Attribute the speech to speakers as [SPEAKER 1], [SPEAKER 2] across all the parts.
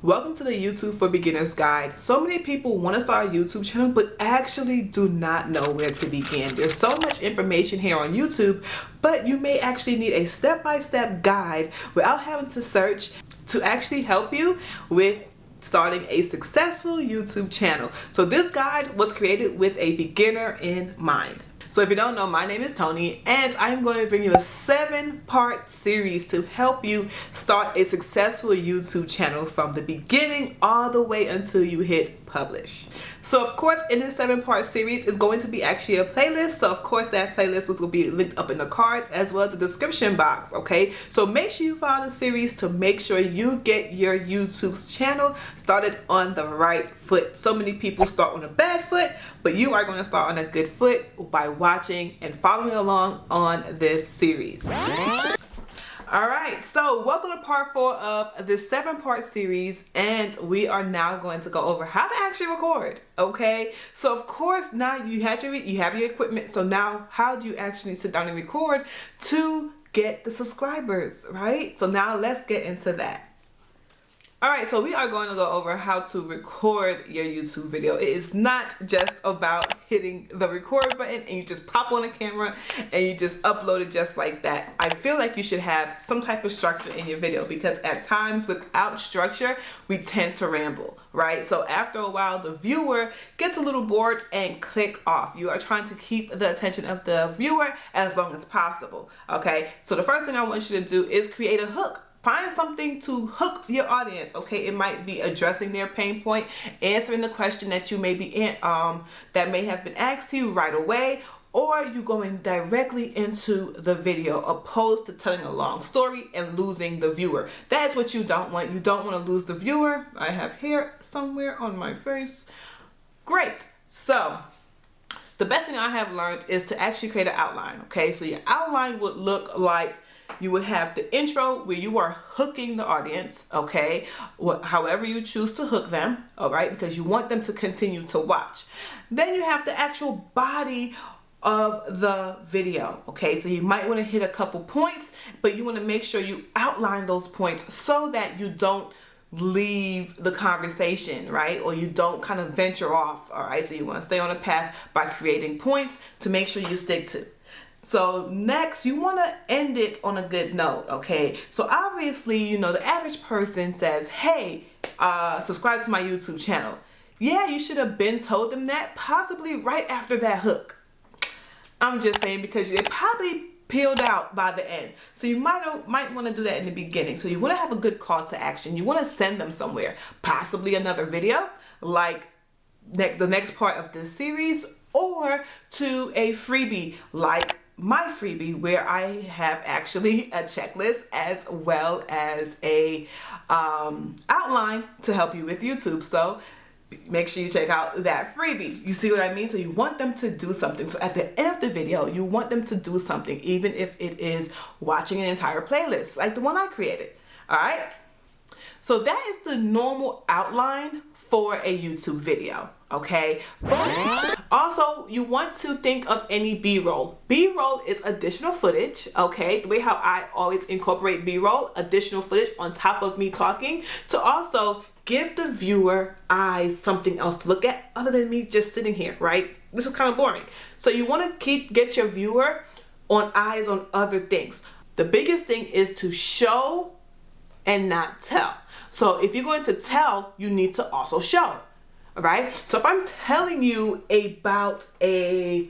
[SPEAKER 1] Welcome to the YouTube for Beginners guide. So many people want to start a YouTube channel but actually do not know where to begin. There's so much information here on YouTube, but you may actually need a step-by-step guide without having to search to actually help you with starting a successful YouTube channel. So this guide was created with a beginner in mind. So if you don't know, my name is Tony and I'm going to bring you a 7-part series to help you start a successful YouTube channel from the beginning all the way until you hit publish. So of course in this 7-part series is going to be actually a playlist. So of course that playlist is going to be linked up in the cards as well as the description box, okay? So make sure you follow the series to make sure you get your YouTube channel started on the right foot. So many people start on a bad foot, but you are going to start on a good foot by watching and following along on this series. Alright, so welcome to part 4 of this 7-part series, and we are now going to go over how to actually record, okay? So of course now you have your equipment, so now how do you actually sit down and record to get the subscribers, right? So now let's get into that. Alright, so we are going to go over how to record your YouTube video. It is not just about hitting the record button and you just pop on the camera and you just upload it just like that. I feel like you should have some type of structure in your video because at times without structure, we tend to ramble, right? So after a while, the viewer gets a little bored and click off. You are trying to keep the attention of the viewer as long as possible, okay? So the first thing I want you to do is create a hook. Find something to hook your audience, okay? It might be addressing their pain point, answering the question that you may be in, that may have been asked to you right away, or you going directly into the video opposed to telling a long story and losing the viewer. That is what you don't want. You don't want to lose the viewer. I have hair somewhere on my face. Great. So the best thing I have learned is to actually create an outline, okay? So your outline would look like you would have the intro where you are hooking the audience, okay? However you choose to hook them, all right? Because you want them to continue to watch. Then you have the actual body of the video, okay? So you might want to hit a couple points, but you want to make sure you outline those points so that you don't leave the conversation, right? Or you don't kind of venture off, all right? So you want to stay on a path by creating points to make sure you stick to. So next, you want to end it on a good note, okay? So obviously, you know, the average person says, hey, subscribe to my YouTube channel. Yeah, you should have been told them that, possibly right after that hook. I'm just saying because they probably peeled out by the end. So you might want to do that in the beginning. So you want to have a good call to action. You want to send them somewhere, possibly another video, like the next part of this series, or to a freebie like my freebie, where I have actually a checklist as well as a outline to help you with YouTube. So make sure you check out that freebie. You see what I mean? So you want them to do something. So at the end of the video, you want them to do something, even if it is watching an entire playlist like the one I created. All right. So that is the normal outline for a YouTube video, okay? But also, you want to think of any B-roll. B-roll is additional footage, okay? The way how I always incorporate B-roll, additional footage on top of me talking to also give the viewer eyes something else to look at other than me just sitting here, right? This is kind of boring. So you want to get your viewer on eyes on other things. The biggest thing is to show and not tell. So if you're going to tell, you need to also show, all right? So if I'm telling you about a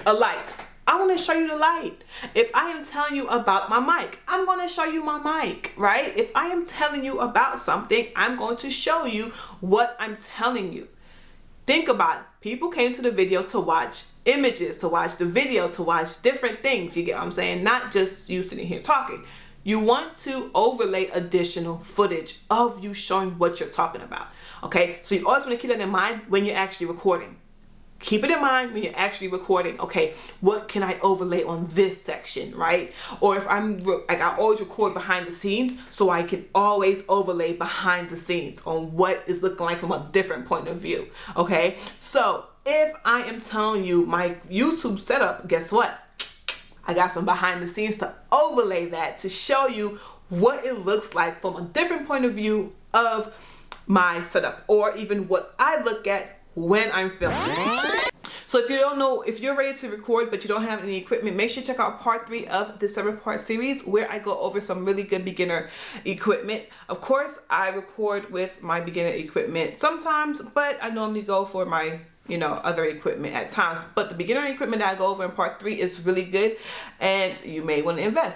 [SPEAKER 1] light, I want to show you the light. If I am telling you about my mic, I'm going to show you my mic, right? If I am telling you about something, I'm going to show you what I'm telling you. Think about it. People came to the video to watch images, to watch the video, to watch different things. You get what I'm saying? Not just you sitting here talking. You want to overlay additional footage of you showing what you're talking about, okay? So you always want to keep that in mind when you're actually recording. Keep it in mind when you're actually recording, okay, what can I overlay on this section, right? Or if I'm, like I always record behind the scenes, so I can always overlay behind the scenes on what is looking like from a different point of view, okay? So if I am telling you my YouTube setup, guess what? I got some behind the scenes to overlay that to show you what it looks like from a different point of view of my setup, or even what I look at when I'm filming. So if you don't know, if you're ready to record but you don't have any equipment, make sure you check out part 3 of this 7-part series where I go over some really good beginner equipment. Of course, I record with my beginner equipment sometimes, but I normally go for my other equipment at times. But the beginner equipment that I go over in part 3 is really good, and you may want to invest.